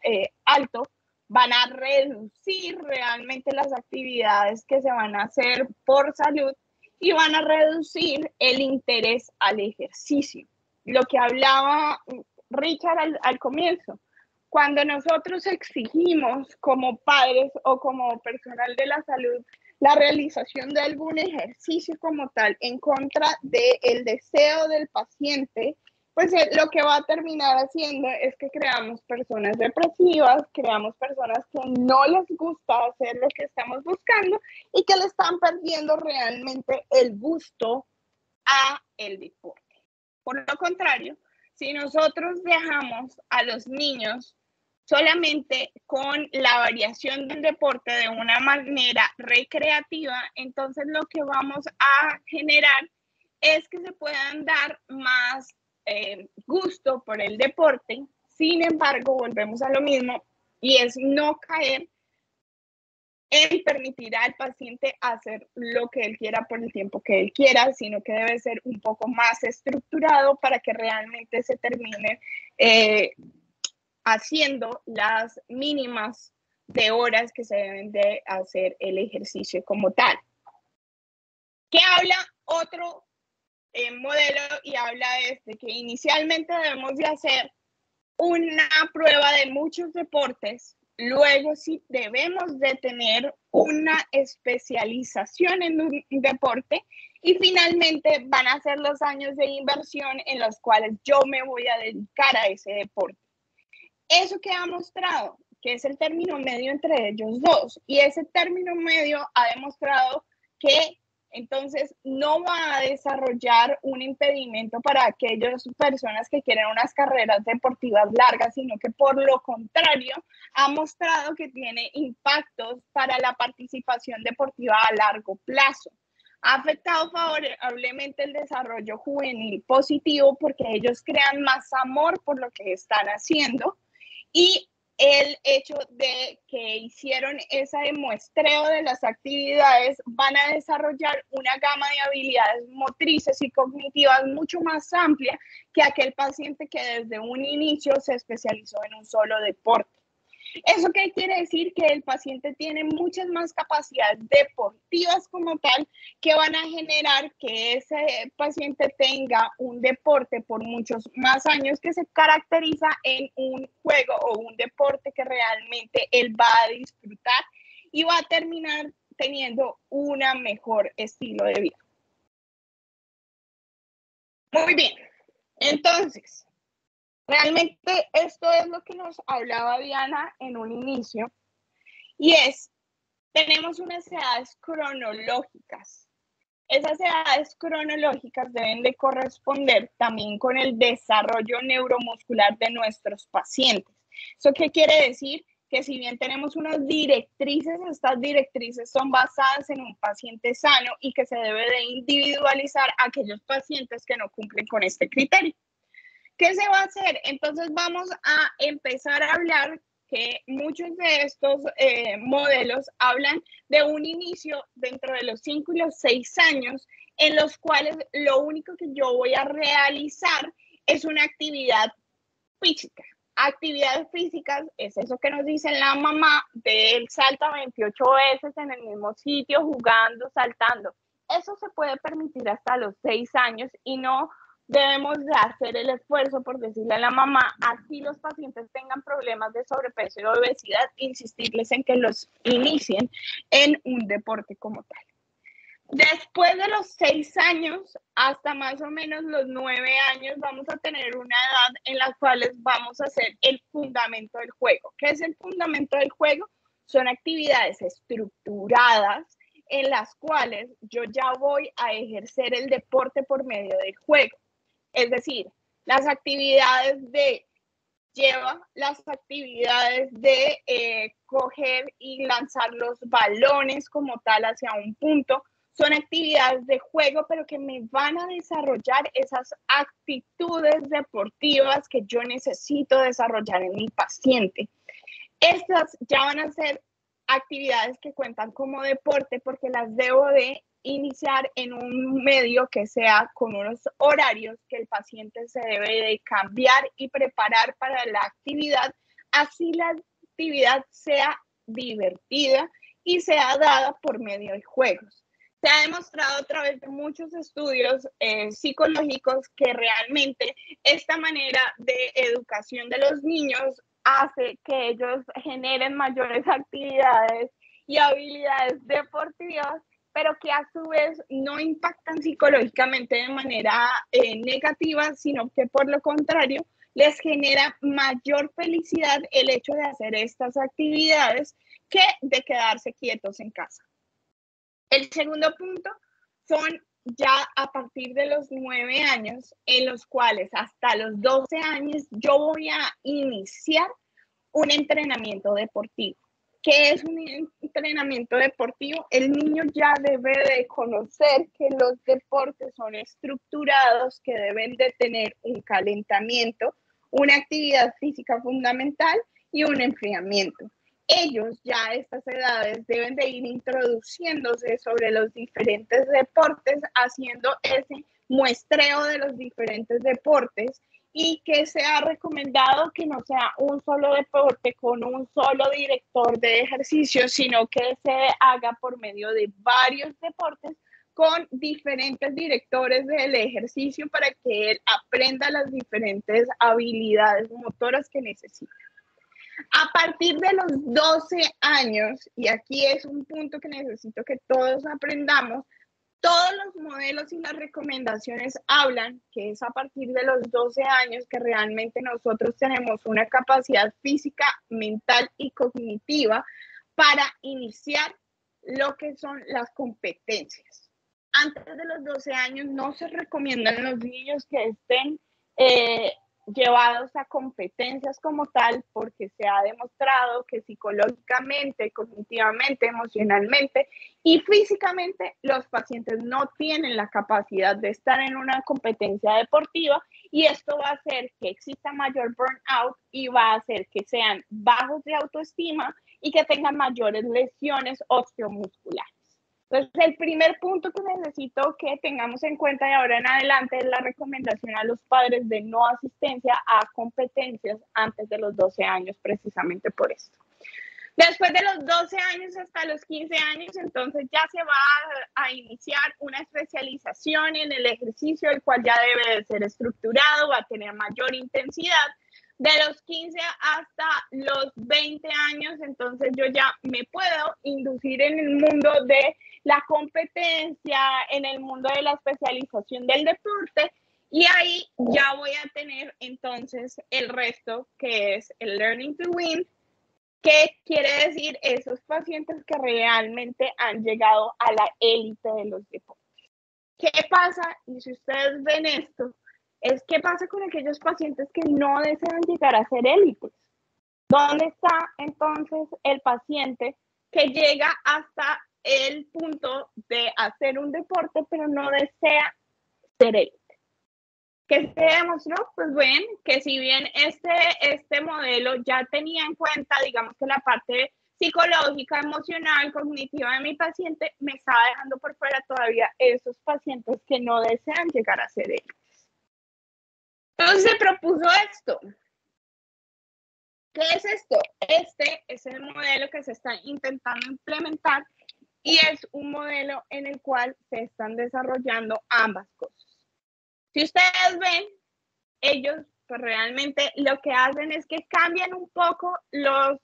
alto, van a reducir realmente las actividades que se van a hacer por salud y van a reducir el interés al ejercicio. Lo que hablaba Richard al comienzo. Cuando nosotros exigimos como padres o como personal de la salud la realización de algún ejercicio como tal en contra del deseo del paciente, pues lo que va a terminar haciendo es que creamos personas depresivas, creamos personas que no les gusta hacer lo que estamos buscando y que le están perdiendo realmente el gusto a el deporte. Por lo contrario, si nosotros dejamos a los niños solamente con la variación del deporte de una manera recreativa, entonces lo que vamos a generar es que se puedan dar más gusto por el deporte. Sin embargo, volvemos a lo mismo y es no caer en permitir al paciente hacer lo que él quiera por el tiempo que él quiera, sino que debe ser un poco más estructurado para que realmente se termine haciendo las mínimas de horas que se deben de hacer el ejercicio como tal. ¿Qué habla otro modelo? Y habla de que inicialmente debemos de hacer una prueba de muchos deportes, luego sí debemos de tener una especialización en un deporte y finalmente van a ser los años de inversión en los cuales yo me voy a dedicar a ese deporte. Eso que ha mostrado, que es el término medio entre ellos dos, y ese término medio ha demostrado que entonces no va a desarrollar un impedimento para aquellas personas que quieren unas carreras deportivas largas, sino que por lo contrario ha mostrado que tiene impactos para la participación deportiva a largo plazo. Ha afectado favorablemente el desarrollo juvenil positivo porque ellos crean más amor por lo que están haciendo. Y el hecho de que hicieron ese muestreo de las actividades van a desarrollar una gama de habilidades motrices y cognitivas mucho más amplia que aquel paciente que desde un inicio se especializó en un solo deporte. ¿Eso qué quiere decir? Que el paciente tiene muchas más capacidades deportivas como tal que van a generar que ese paciente tenga un deporte por muchos más años que se caracteriza en un juego o un deporte que realmente él va a disfrutar y va a terminar teniendo un mejor estilo de vida. Muy bien, entonces, realmente esto es lo que nos hablaba Diana en un inicio y es, tenemos unas edades cronológicas. Esas edades cronológicas deben de corresponder también con el desarrollo neuromuscular de nuestros pacientes. ¿Eso qué quiere decir? Que si bien tenemos unas directrices, estas directrices son basadas en un paciente sano y que se debe de individualizar a aquellos pacientes que no cumplen con este criterio. ¿Qué se va a hacer? Entonces vamos a empezar a hablar que muchos de estos modelos hablan de un inicio dentro de los 5 y los 6 años en los cuales lo único que yo voy a realizar es una actividad física. Actividades físicas es eso que nos dice la mamá del salta 28 veces en el mismo sitio, jugando, saltando. Eso se puede permitir hasta los 6 años y no debemos de hacer el esfuerzo por decirle a la mamá, así los pacientes tengan problemas de sobrepeso y obesidad, insistirles en que los inicien en un deporte como tal. Después de los 6 años hasta más o menos los 9 años vamos a tener una edad en la cual vamos a hacer el fundamento del juego. ¿Qué es el fundamento del juego? Son actividades estructuradas en las cuales yo ya voy a ejercer el deporte por medio del juego. Es decir, las actividades de las actividades de coger y lanzar los balones como tal hacia un punto, son actividades de juego, pero que me van a desarrollar esas actitudes deportivas que yo necesito desarrollar en mi paciente. Estas ya van a ser actividades que cuentan como deporte porque las debo de iniciar en un medio que sea con unos horarios que el paciente se debe de cambiar y preparar para la actividad, así la actividad sea divertida y sea dada por medio de juegos. Se ha demostrado a través de muchos estudios psicológicos que realmente esta manera de educación de los niños hace que ellos generen mayores actividades y habilidades deportivas, pero que a su vez no impactan psicológicamente de manera negativa, sino que por lo contrario les genera mayor felicidad el hecho de hacer estas actividades que de quedarse quietos en casa. El segundo punto son ya a partir de los 9 años, en los cuales hasta los 12 años yo voy a iniciar un entrenamiento deportivo. ¿Qué es un entrenamiento deportivo? El niño ya debe de conocer que los deportes son estructurados, que deben de tener un calentamiento, una actividad física fundamental y un enfriamiento. Ellos ya a estas edades deben de ir introduciéndose sobre los diferentes deportes, haciendo ese muestreo de los diferentes deportes, y que sea recomendado que no sea un solo deporte con un solo director de ejercicio, sino que se haga por medio de varios deportes con diferentes directores del ejercicio para que él aprenda las diferentes habilidades motoras que necesita. A partir de los 12 años, y aquí es un punto que necesito que todos aprendamos, todos los modelos y las recomendaciones hablan que es a partir de los 12 años que realmente nosotros tenemos una capacidad física, mental y cognitiva para iniciar lo que son las competencias. Antes de los 12 años no se recomiendan los niños que estén llevados a competencias como tal, porque se ha demostrado que psicológicamente, cognitivamente, emocionalmente y físicamente los pacientes no tienen la capacidad de estar en una competencia deportiva, y esto va a hacer que exista mayor burnout y va a hacer que sean bajos de autoestima y que tengan mayores lesiones osteomusculares. Entonces, el primer punto que necesito que tengamos en cuenta de ahora en adelante es la recomendación a los padres de no asistencia a competencias antes de los 12 años, precisamente por esto. Después de los 12 años hasta los 15 años, entonces ya se va a iniciar una especialización en el ejercicio, el cual ya debe de ser estructurado, va a tener mayor intensidad. De los 15 hasta los 20 años, entonces yo ya me puedo inducir en el mundo de la competencia, en el mundo de la especialización del deporte, y ahí ya voy a tener entonces el resto, que es el Learning to Win, que quiere decir esos pacientes que realmente han llegado a la élite de los deportes. ¿Qué pasa? Y si ustedes ven esto, es qué pasa con aquellos pacientes que no desean llegar a ser élites. ¿Dónde está entonces el paciente que llega hasta el punto de hacer un deporte pero no desea ser élite? ¿Qué se demostró? Pues ven que si bien este modelo ya tenía en cuenta, digamos, que la parte psicológica, emocional, cognitiva de mi paciente, me estaba dejando por fuera todavía esos pacientes que no desean llegar a ser élites. Entonces se propuso esto. ¿Qué es esto? Este es el modelo que se está intentando implementar, y es un modelo en el cual se están desarrollando ambas cosas. Si ustedes ven, ellos pues realmente lo que hacen es que cambian un poco los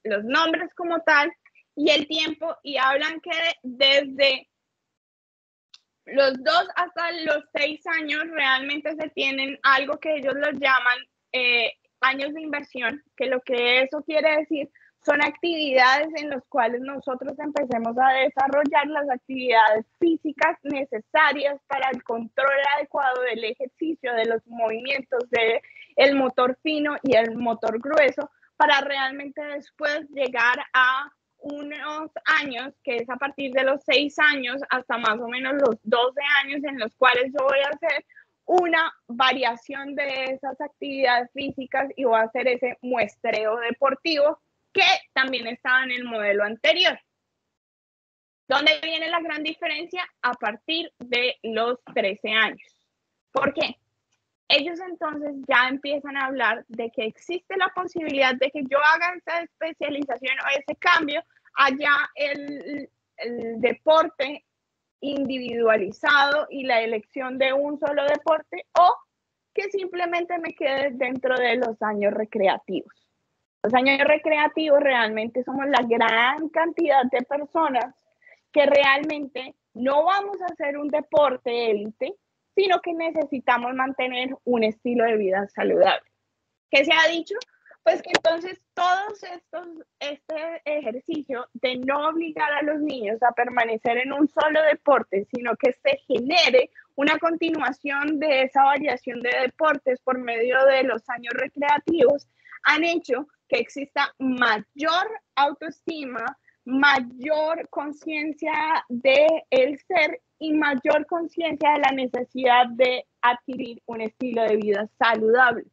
nombres como tal y el tiempo, y hablan que desde los 2 hasta los 6 años realmente se tienen algo que ellos los llaman años de inversión, que lo que eso quiere decir son actividades en las cuales nosotros empecemos a desarrollar las actividades físicas necesarias para el control adecuado del ejercicio, de los movimientos, del motor fino y el motor grueso, para realmente después llegar a unos años, que es a partir de los 6 años hasta más o menos los 12 años, en los cuales yo voy a hacer una variación de esas actividades físicas y voy a hacer ese muestreo deportivo que también estaba en el modelo anterior. ¿Dónde viene la gran diferencia? A partir de los 13 años. ¿Por qué? Ellos entonces ya empiezan a hablar de que existe la posibilidad de que yo haga esa especialización o ese cambio, allá el deporte individualizado y la elección de un solo deporte, o que simplemente me quede dentro de los años recreativos. Los años recreativos realmente somos la gran cantidad de personas que realmente no vamos a hacer un deporte élite, sino que necesitamos mantener un estilo de vida saludable. ¿Qué se ha dicho? Pues que entonces este ejercicio de no obligar a los niños a permanecer en un solo deporte, sino que se genere una continuación de esa variación de deportes por medio de los años recreativos, han hecho que exista mayor autoestima, mayor conciencia del ser y mayor conciencia de la necesidad de adquirir un estilo de vida saludable.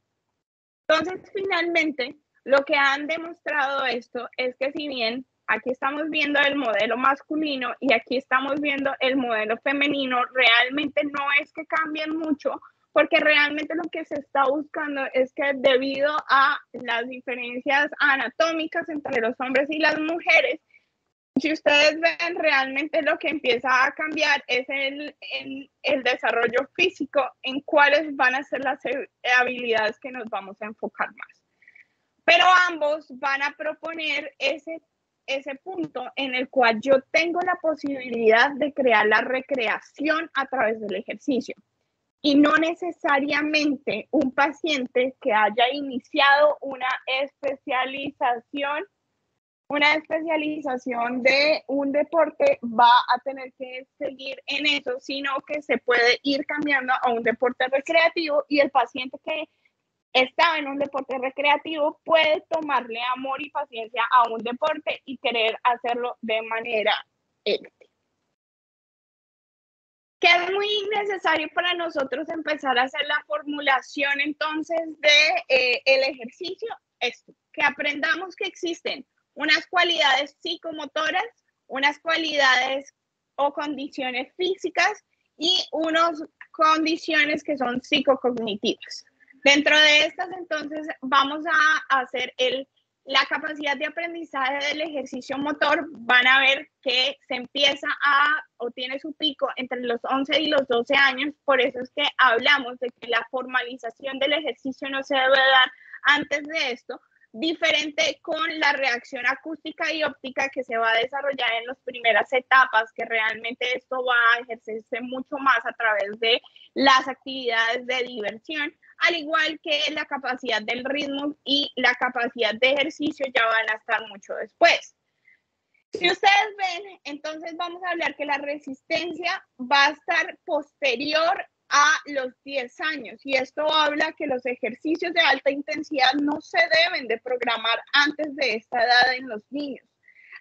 Entonces, finalmente, lo que han demostrado esto es que si bien aquí estamos viendo el modelo masculino y aquí estamos viendo el modelo femenino, realmente no es que cambien mucho, porque realmente lo que se está buscando es que debido a las diferencias anatómicas entre los hombres y las mujeres, si ustedes ven, realmente lo que empieza a cambiar es el desarrollo físico, en cuáles van a ser las habilidades que nos vamos a enfocar más. Pero ambos van a proponer ese punto en el cual yo tengo la posibilidad de crear la recreación a través del ejercicio. Y no necesariamente un paciente que haya iniciado una especialización de un deporte va a tener que seguir en eso, sino que se puede ir cambiando a un deporte recreativo y el paciente que estaba en un deporte recreativo puede tomarle amor y paciencia a un deporte y querer hacerlo de manera élite. Que es muy necesario para nosotros empezar a hacer la formulación entonces de el ejercicio, esto, que aprendamos que existen unas cualidades psicomotoras, unas cualidades o condiciones físicas y unas condiciones que son psicocognitivas. Dentro de estas, entonces, vamos a hacer la capacidad de aprendizaje del ejercicio motor. Van a ver que se empieza o tiene su pico entre los 11 y los 12 años. Por eso es que hablamos de que la formalización del ejercicio no se debe dar antes de esto, diferente con la reacción acústica y óptica que se va a desarrollar en las primeras etapas, que realmente esto va a ejercerse mucho más a través de las actividades de diversión, al igual que la capacidad del ritmo y la capacidad de ejercicio ya van a estar mucho después. Si ustedes ven, entonces vamos a hablar que la resistencia va a estar posterior a los 10 años y esto habla que los ejercicios de alta intensidad no se deben de programar antes de esta edad en los niños.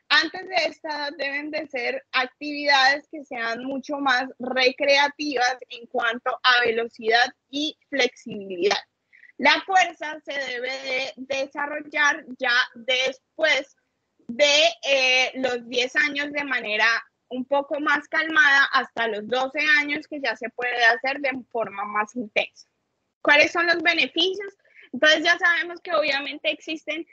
Antes de esta edad deben de ser actividades que sean mucho más recreativas en cuanto a velocidad y flexibilidad. La fuerza se debe de desarrollar ya después de los 10 años de manera un poco más calmada hasta los 12 años, que ya se puede hacer de forma más intensa. ¿Cuáles son los beneficios? Entonces ya sabemos que obviamente existen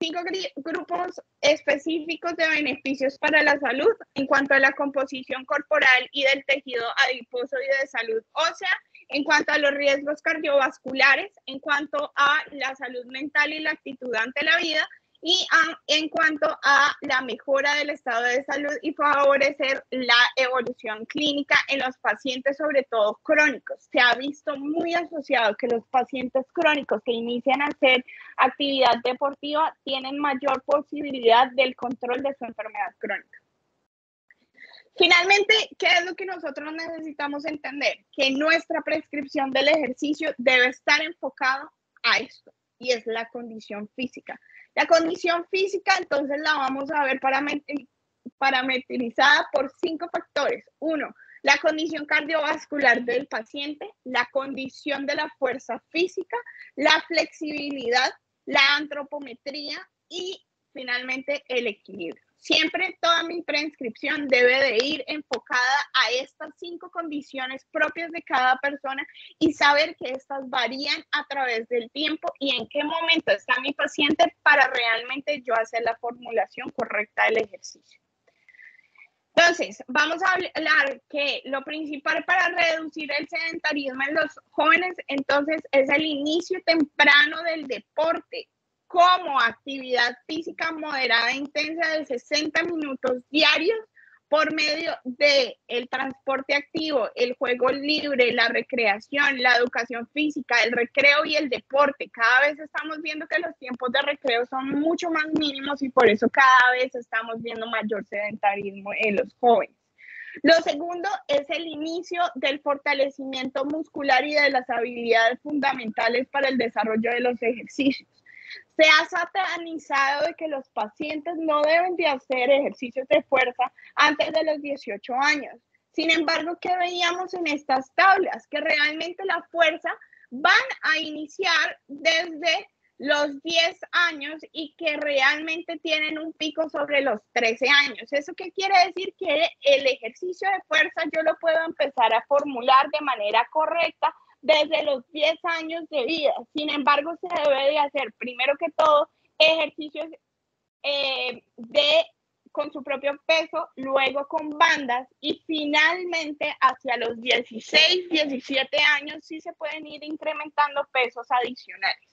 5 grupos específicos de beneficios para la salud en cuanto a la composición corporal y del tejido adiposo y de salud ósea, en cuanto a los riesgos cardiovasculares, en cuanto a la salud mental y la actitud ante la vida, y en cuanto a la mejora del estado de salud y favorecer la evolución clínica en los pacientes, sobre todo crónicos. Se ha visto muy asociado que los pacientes crónicos que inician a hacer actividad deportiva tienen mayor posibilidad del control de su enfermedad crónica. Finalmente, ¿qué es lo que nosotros necesitamos entender? Que nuestra prescripción del ejercicio debe estar enfocado a esto, y es la condición física. La condición física, entonces, la vamos a ver parametrizada por 5 factores. 1, la condición cardiovascular del paciente, la condición de la fuerza física, la flexibilidad, la antropometría y, finalmente, el equilibrio. Siempre toda mi prescripción debe de ir enfocada a estas 5 condiciones propias de cada persona y saber que estas varían a través del tiempo y en qué momento está mi paciente para realmente yo hacer la formulación correcta del ejercicio. Entonces, vamos a hablar que lo principal para reducir el sedentarismo en los jóvenes, entonces, es el inicio temprano del deporte como actividad física moderada e intensa de 60 minutos diarios por medio de el transporte activo, el juego libre, la recreación, la educación física, el recreo y el deporte. Cada vez estamos viendo que los tiempos de recreo son mucho más mínimos y por eso cada vez estamos viendo mayor sedentarismo en los jóvenes. Lo segundo es el inicio del fortalecimiento muscular y de las habilidades fundamentales para el desarrollo de los ejercicios. Se ha satanizado de que los pacientes no deben de hacer ejercicios de fuerza antes de los 18 años. Sin embargo, ¿qué veíamos en estas tablas? Que realmente la fuerza van a iniciar desde los 10 años y que realmente tienen un pico sobre los 13 años. ¿Eso qué quiere decir? Que el ejercicio de fuerza yo lo puedo empezar a formular de manera correcta desde los 10 años de vida. Sin embargo, se debe de hacer, primero que todo, ejercicios con su propio peso, luego con bandas y finalmente hacia los 16, 17 años sí se pueden ir incrementando pesos adicionales.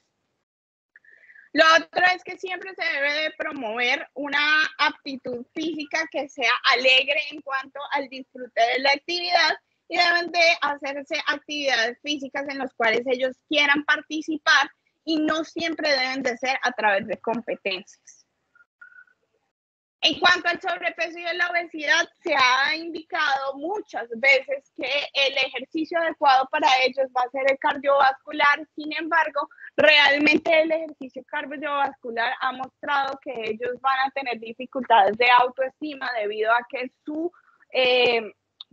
Lo otro es que siempre se debe de promover una aptitud física que sea alegre en cuanto al disfrute de la actividad y deben de hacerse actividades físicas en las cuales ellos quieran participar y no siempre deben de ser a través de competencias. En cuanto al sobrepeso y la obesidad, se ha indicado muchas veces que el ejercicio adecuado para ellos va a ser el cardiovascular. Sin embargo, realmente el ejercicio cardiovascular ha mostrado que ellos van a tener dificultades de autoestima debido a que su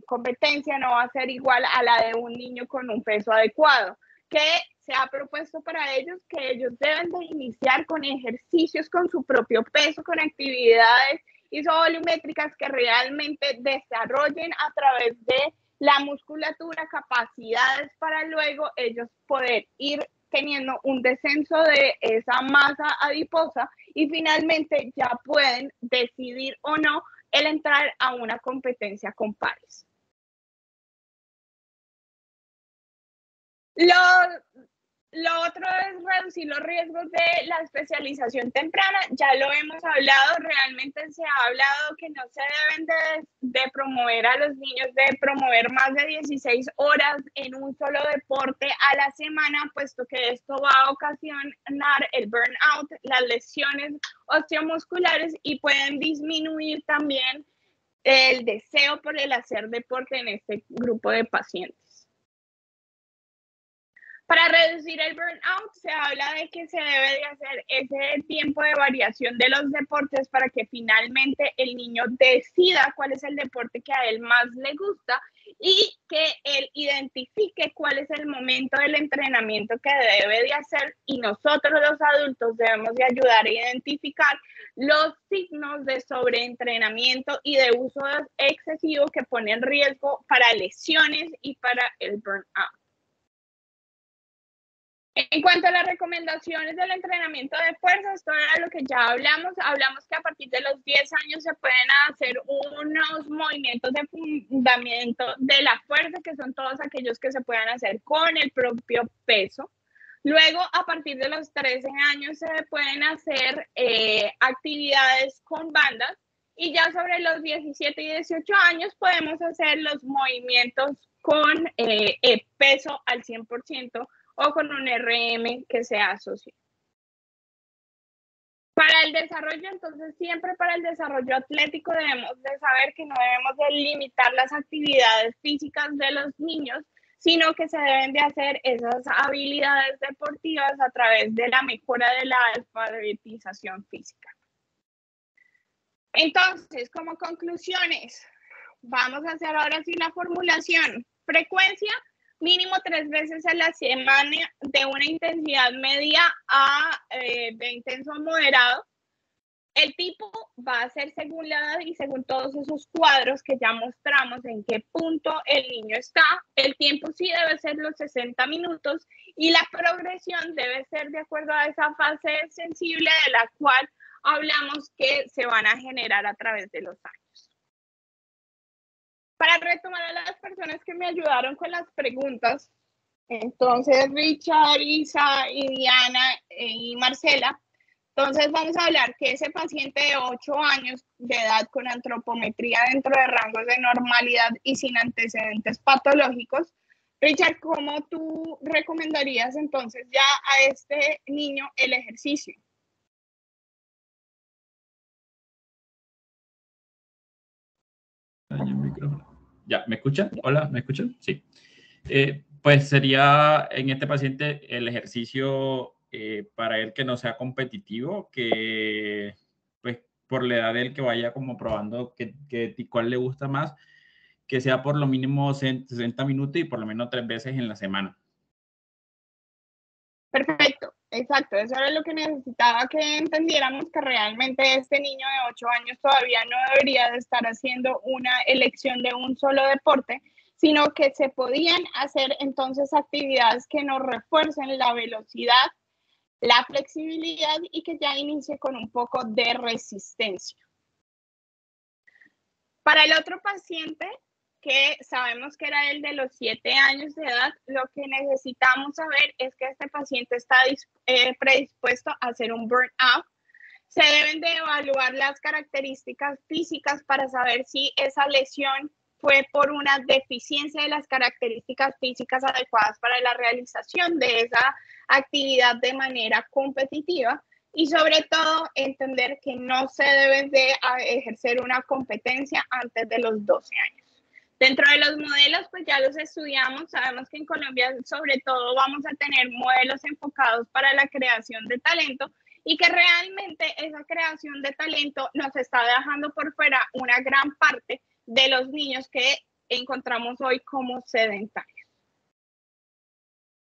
competencia no va a ser igual a la de un niño con un peso adecuado. Que se ha propuesto para ellos que ellos deben de iniciar con ejercicios con su propio peso, con actividades isovolumétricas que realmente desarrollen a través de la musculatura capacidades para luego ellos poder ir teniendo un descenso de esa masa adiposa y finalmente ya pueden decidir o no el entrar a una competencia con pares. Lo otro es reducir los riesgos de la especialización temprana. Ya lo hemos hablado, realmente se ha hablado que no se deben de promover a los niños, de promover más de 16 horas en un solo deporte a la semana, puesto que esto va a ocasionar el burnout, las lesiones osteomusculares y pueden disminuir también el deseo por el hacer deporte en este grupo de pacientes. Para reducir el burnout, se habla de que se debe de hacer ese tiempo de variación de los deportes para que finalmente el niño decida cuál es el deporte que a él más le gusta y que él identifique cuál es el momento del entrenamiento que debe de hacer y nosotros los adultos debemos de ayudar a identificar los signos de sobreentrenamiento y de uso excesivo que ponen en riesgo para lesiones y para el burnout. En cuanto a las recomendaciones del entrenamiento de fuerza, esto era lo que ya hablamos que a partir de los 10 años se pueden hacer unos movimientos de fundamento de la fuerza, que son todos aquellos que se puedan hacer con el propio peso. Luego, a partir de los 13 años se pueden hacer actividades con bandas y ya sobre los 17 y 18 años podemos hacer los movimientos con peso al 100%, o con un RM que sea asociado. Para el desarrollo, entonces, siempre para el desarrollo atlético debemos de saber que no debemos de limitar las actividades físicas de los niños, sino que se deben de hacer esas habilidades deportivas a través de la mejora de la alfabetización física. Entonces, como conclusiones, vamos a hacer ahora sí la formulación. Frecuencia, mínimo 3 veces a la semana de una intensidad media de intenso a moderado. El tipo va a ser según la edad y según todos esos cuadros que ya mostramos en qué punto el niño está. El tiempo sí debe ser los 60 minutos y la progresión debe ser de acuerdo a esa fase sensible de la cual hablamos que se van a generar a través de los años. Para retomar a las personas que me ayudaron con las preguntas, entonces Richard, Isa y Diana y Marcela, Entonces vamos a hablar que ese paciente de 8 años de edad con antropometría dentro de rangos de normalidad y sin antecedentes patológicos, Richard, ¿cómo tú recomendarías entonces ya a este niño el ejercicio?
Ya, ¿me escuchan? Hola, ¿me escuchan? Sí. Pues sería en este paciente el ejercicio para él que no sea competitivo, que pues por la edad de él que vaya como probando cuál le gusta más, que sea por lo mínimo 60 minutos y por lo menos 3 veces en la semana.
Perfecto, exacto. Eso era lo que necesitaba que entendiéramos, que realmente este niño de 8 años todavía no debería de estar haciendo una elección de un solo deporte, sino que se podían hacer entonces actividades que nos refuercen la velocidad, la flexibilidad y que ya inicie con un poco de resistencia. Para el otro paciente, que sabemos que era el de los 7 años de edad, lo que necesitamos saber es que este paciente está predispuesto a hacer un burnout. Se deben de evaluar las características físicas para saber si esa lesión fue por una deficiencia de las características físicas adecuadas para la realización de esa actividad de manera competitiva. Y sobre todo, entender que no se debe de ejercer una competencia antes de los 12 años. Dentro de los modelos, pues ya los estudiamos. Sabemos que en Colombia, sobre todo, vamos a tener modelos enfocados para la creación de talento y que realmente esa creación de talento nos está dejando por fuera una gran parte de los niños que encontramos hoy como sedentarios.